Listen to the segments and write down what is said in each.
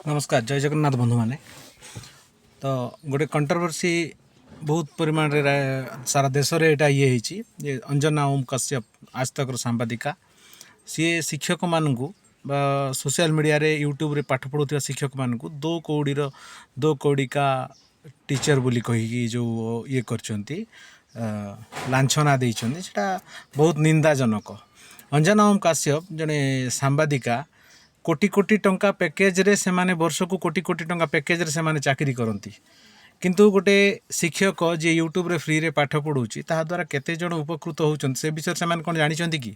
नमस्कार जय जगन्नाथ बंधु मैंने तो गोटे कंट्रोवर्सी बहुत परिमाण रे सारा देश रे एटा ये होती अंजना ओम कश्यप आज तक सांबादिका सी शिक्षक मानू सोशल मीडिया रे यूट्यूब रे पाठ पढ़ुवा शिक्षक मानू दो कौड़ी का टीचर बोली कही जो ये करछंती लाछना देइछंती सेटा बहुत निंदाजनक। अंजना ओम कश्यप जड़े सांबादिका कोटी कोटी टंका पैकेज रे से माने वर्ष को कोटी कोटी टंका पैकेज रे से माने चाकरी करती किंतु गोटे शिक्षक जी यूट्यूब रे फ्री रे पाठ पढ़ाऊँगी ता द्वारा केते जण उपकृत होउछन से विषय से माने कोन जानिछंती कि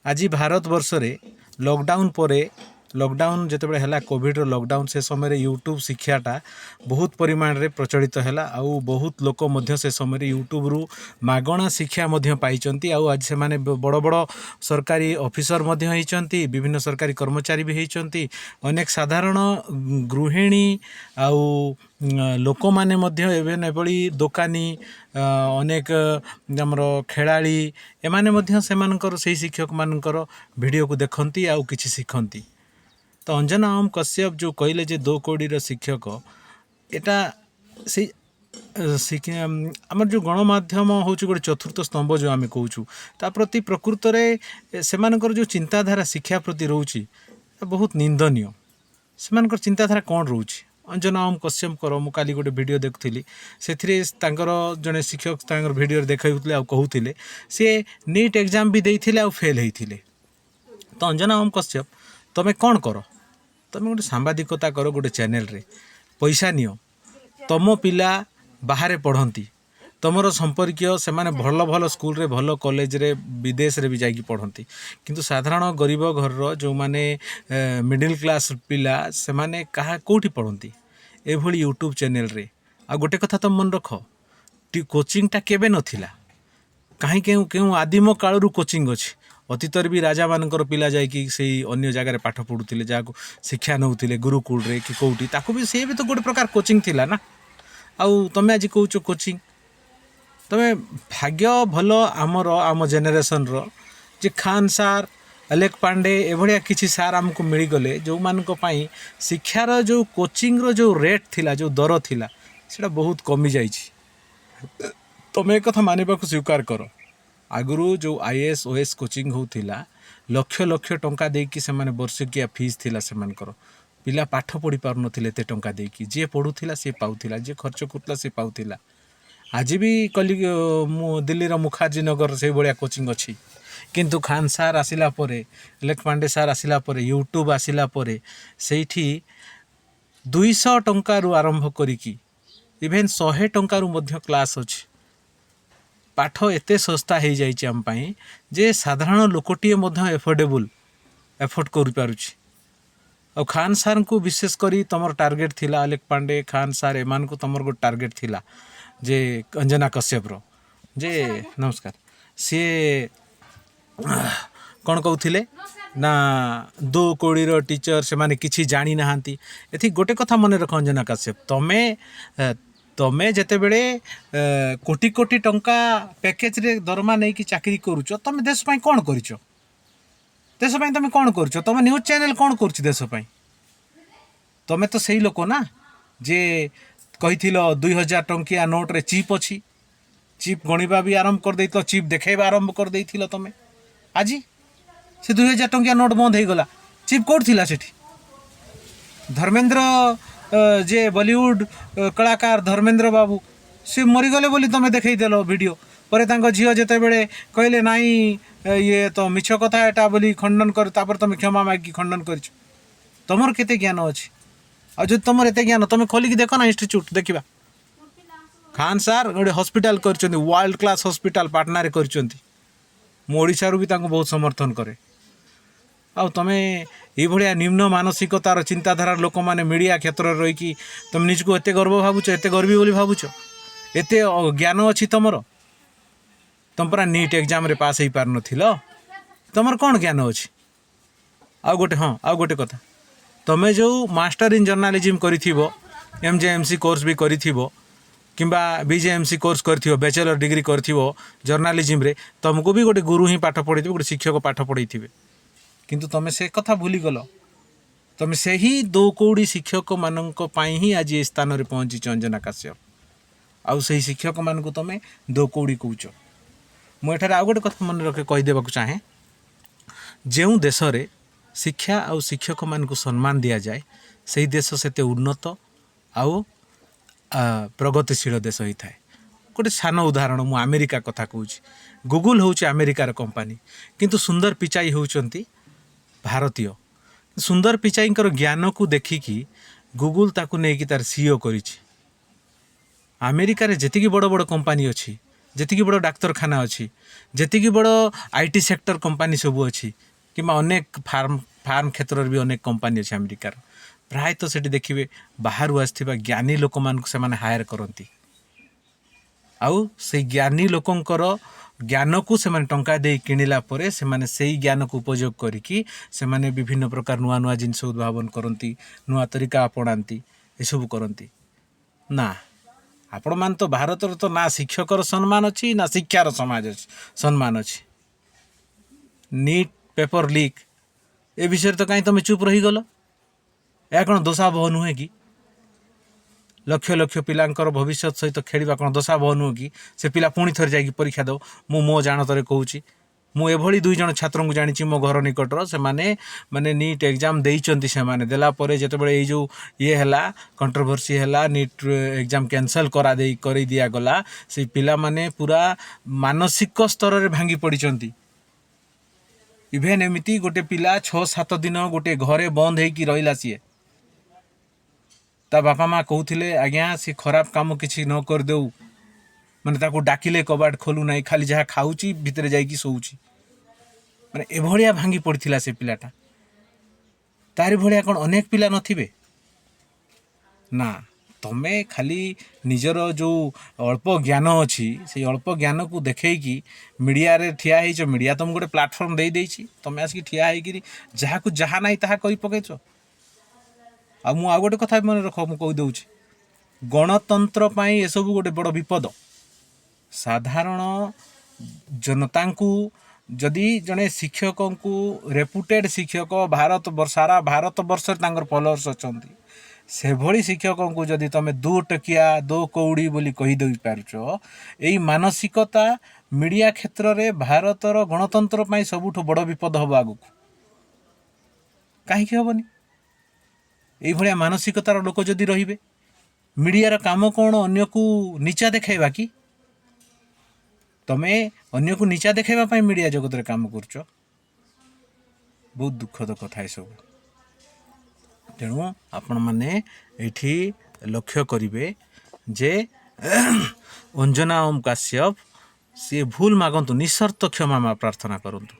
आज भारत वर्ष रे लॉकडाउन परे लॉकडाउन जिते है कोविड लॉकडाउन से समय यूट्यूब शिक्षाटा बहुत परिमाण रे प्रचलित है आउ बहुत लोक मध्य से समय यूट्यूब रु मागणा शिक्षा मध्य पाइचंती आउ आज से माने बड़ बड़ सरकारी ऑफिसर मध्य होइचंती विभिन्न सरकारी कर्मचारी भी होइचंती अनेक साधारण गृहिणी आउ लोक माने मध्य एवं एभली दोकानी अनेक हमर खेलाड़ी एमाने मध्य सेमानकर सही शिक्षक मानकर वीडियो को देखंती आउ किछि शिखंती। तो अंजना ओम कश्यप जो कहले जे 2 कौड़ी शिक्षक एटा से आमर जो गणमाध्यम हूँ गोटे चतुर्थ स्तंभ जो आम कहूँ ता प्रति प्रकृत में सेमानकर जो चिंताधारा शिक्षा प्रति रोची बहुत निंदनीय। सेमानकर चिंताधारा कौन रोची अंजना ओम कश्यप मु काली गोटे वीडियो देखुली से जड़े शिक्षक वीडियो देखते आ कहते सी नीट एग्जाम भी देते आ फेल होते। तो अंजना ओम कश्यप तुम्हें कौन कर तुम गोटे सांबादिकता कर गोटे चैनल रे पैसा नियो तुम पिला बाहर पढ़ती तुमर संपर्कीय से माने भल भल स्कूल रे भल कॉलेज रे विदेश रे भी जाइकी पढ़ती किंतु साधारण गरीब घर जो माने मिडिल क्लास पिला से माने कहा कोठी पढ़ती एभली यूट्यूब चैनल रे आ गोटे कथा तुम मन रख कोचिंगटा केबे नथिला कहीं क्यों आदिम कालू कोचिंग अच्छी अतीतर भी राजा मानकर पिला जाइकी से अन्य जगह पाठ पढ़ुले जहाँ शिक्षा नौले गुरुकुल रे कि कौटी ताकू भी सी भी तो गोटे प्रकार कोचिंग थिला ना आउ तुम आज कौच कोचिंग तुम भाग्य भल आमर आम जेनेरेशन रो जे खान सार अलेख पांडे एभलिया किसी सार आमको मिलगले जो मानक पई शिक्षार जो कोचिंग रो जो रेट थिला जो दर थिला सेटा बहुत कमी जाइछि। तुम एक कथा मानिबा को स्वीकार कर आगुरु जो आईएएस ओएस कोचिंग होता लक्ष लक्ष टंका देकी से माने वर्षकिया फीस थिला सेमानकर पिला पाठ पढ़ी पार नथिले एते टंका देकी जे पढ़ुथिला से पाउथिला जे खर्च करथला से पाउथिला। आज भी कली दिल्ली रो मुखार्जी नगर से बड़िया कोचिंग अच्छी किंतु खान सार आसिला परे लेख पांडे सार आसिला परे यूट्यूब आसिला परे सेठी 200 टंका रु आरंभ करिकी इवेन 100 टंका रु मध्य क्लास अछि पाठ एते सस्ता हो जाइए आम पाई जे साधारण लोकटीए मध्य एफोर्डेबल एफोर्ड कर पारुछि। और खान सार को विशेष करी तमर टार्गेट थिला अलेख पांडे खान सार एमान को तमर गो टार्गेट थिला जे अंजना कश्यप रो जे नमस्कार सी कौन कहते ना 2 कौड़ी टीचर से माने किसी जानी नहांती एथि गोटे कथा मन रख अंजना कश्यप तमें जिते बड़े कोटी कोटी टंका पैकेज रे दरमा नहीं कि चाकरी करुच तुम देश पाई कौन करिच देश पाई तुम कौन करुच तुम न्यूज चैनल कौन करुच देश पाई तुम तो सही लोक ना जे कही 2000 टंकिया नोट रे चिप अच्छी चिप गणिबा भी आरंभ कर देइतो चिप देखेबा आरंभ कर देइथिलो तुम आज से 2000 टंकिया नोट बंद हो गला चिप कोड थिला सेठी धर्मेंद्र जे बॉलीवुड कलाकार धर्मेंद्र बाबू सी मरीगले बोली तुम देखल वीडियो पर झील जिते बड़े कहले नाई ये तो मिछ कथा एटा बोली खंडन कर तुम क्षमा मागी खंडन कर तुमर केते ज्ञान अच्छी आ जो तुम एत ज्ञान तुम खोलिकी देख ना इंस्टीट्यूट देखा खान सार गोटे हॉस्पिटल कर वर्ल्ड क्लास हॉस्पिटल पाटना रे कर ओडिशारू भी बहुत समर्थन करे आ तुम ये निम्न मानसिकतार चिंताधारा लोक मैंने मीडिया क्षेत्र में रहीकि तुम निजको एत गर्व भावुच एत गर्वी बोली भावुच एत ज्ञान अच्छी तुमर तुम पूरा नीट एग्जाम रे पास हो पार नथिल तुमर कौन ज्ञान अच्छी आ गोटे हाँ आ गोटे कथा तुम जो मास्टर इन जर्नालिज्म करिथिबो एमजेएमसी कोर्स भी करिथिबो किंबा बीजेएमसी कोर्स कर बैचलर डिग्री कर जर्नालिज्म रे तुमको भी गोटे गुरु ही पाठ पढ़े गोटे शिक्षक पाठ पढ़े किंतु तुम से कथा भूली गल तुम से ही दो कौड़ी शिक्षक मानक ही आज ये स्थान में पहुँची अंजना काश्यप आउ से शिक्षक मान तुम दो कौड़ी कौच मुझे आउ गोटे कथा मन रखे कहीदेक चाहे जो देश में शिक्षा आउ शिक्षक मान सम्मान दि जाए से देश से उन्नत आउ प्रगतिशील देश होता है। गोटे सान उदाहरण मु अमेरिका कथा कहूँ गूगल हूँ अमेरिकार कंपानी किंतु सुंदर पिचाई होती भारतीय सुंदर पिचाई ज्ञान को देखिकी गूगल ताकू नहीं तार सीईओ करी अमेरिका रे जेतिकी बड़ बड़ कंपानी अच्छी जेतिकी बड़ डाक्तरखाना अच्छी जेतिकी बड़ आईटी सेक्टर कंपानी सब अच्छी कि अनेक फार्म क्षेत्र भी अनेक कंपानी अच्छी अमेरिकार प्रायतः से देखिए बाहर आसथिबा ज्ञानी लोक मान से हायर करती आउ से ज्ञानी लोकंकर ज्ञान को से टंका दे किणिला परे से माने सेही ज्ञान को उपयोग करिकी से माने विभिन्न प्रकार नुआ नुआ जिनस उद्भावन करती नुआ तरीका अपनाती ये सब करती ना आपण मान तो भारत तो ना शिक्षकर सम्मान अच्छी ना शिक्षार समाज सम्मान अच्छी नीट पेपर लीक ए विषय तो कहीं तुम चुप रही गल या कौन दोषावह नुहे कि लक्ष लक्ष पिलांकर भविष्य सहित खेलिबा कौन दोषावह नुह कि से पिला पुणी थरे जाकि परीक्षा दो मो जानतर कहूँ मुझे दुई जन छात्र को जानी मो घर निकटर से माने नीट एग्जाम देइचंती से माने देला परे जेतेबेले ये जो ये हैला कंट्रोवर्सी हैला नीट एग्जाम कैंसल करा दे कर दिया गला से पिला माने पूरा मानसिक स्तर रे भांगी पड़िचंती इभेन एमिति गोटे पिला 6-7 दिन गोटे घरे बंद होइकी रहिला सीए ता बापा माँ कहते आज्ञा सी खराब काम किसी न कर दे मैंने ताको डाकिले कबाट खोलू ना खाली जहाँ खाऊची भितर जाइकी सोची मैंने एभलिया भांगी पड़ता से पिलाटा तारी भलिया कौन अनेक पिला नथिबे ना तमें खाली निजर जो अल्प ज्ञान अच्छी से अल्प ज्ञान को देखी मीडिया रे ठिया हो मीडिया तुम गोटे प्लाटफर्म दे देछि तमें आसिक ठिया होगी जहाँ को जहाँ ना ताहा कहि पकईच आ मु आ गोटे कथा मन रख मु कही दउछि गणतंत्र पाई ये सब गोटे बड़ विपद साधारण जनता को जदि जड़े शिक्षक को रेपुटेड शिक्षक सारा भारत वर्ष फॉलोअर्स अच्छा से भली शिक्षक को जदि तुम 2 टकिया 2 कौड़ी बोली कहीदे पारुछ यही मानसिकता मीडिया क्षेत्र में भारतर गणतंत्र पाई सबुठ बड़ विपद हम आगु कहीं हेनी यही भाया मानसिकतार लोक जदि रे मीडियार काम कौन अन्य को नीचा देखाइबा कि तमें अन्य को नीचा देखाइबा मीडिया जगत रे काम करुच बहुत दुखद कथा सब तेणु आपण मैंने ये लक्ष्य करेंगे जे अंजना ओम काश्यप सी भूल मागंतु निशर्त क्षमा प्रार्थना करंतु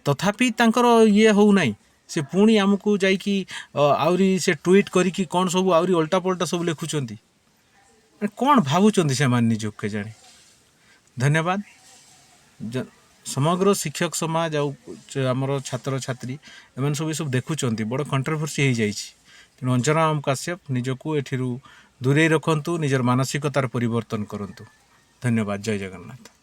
तथापि तांकर ये हो नहीं से पुणी आमको जाइकी आउरी से ट्वीट करिकी कौन सब आउरी उल्टा पल्टा सब लिखुचंती कौन भावुचंती से मान निज के जाने धन्यवाद समग्र शिक्षक समाज आमर छात्र छात्री एम सब देखुं बड़ कंट्रोवर्सी हो जाए तेणु अंजना ओम काश्यप निजको एठिरू दूरे रखंतु निजर मानसिकतार परिवर्तन करंतु धन्यवाद जय जगन्नाथ।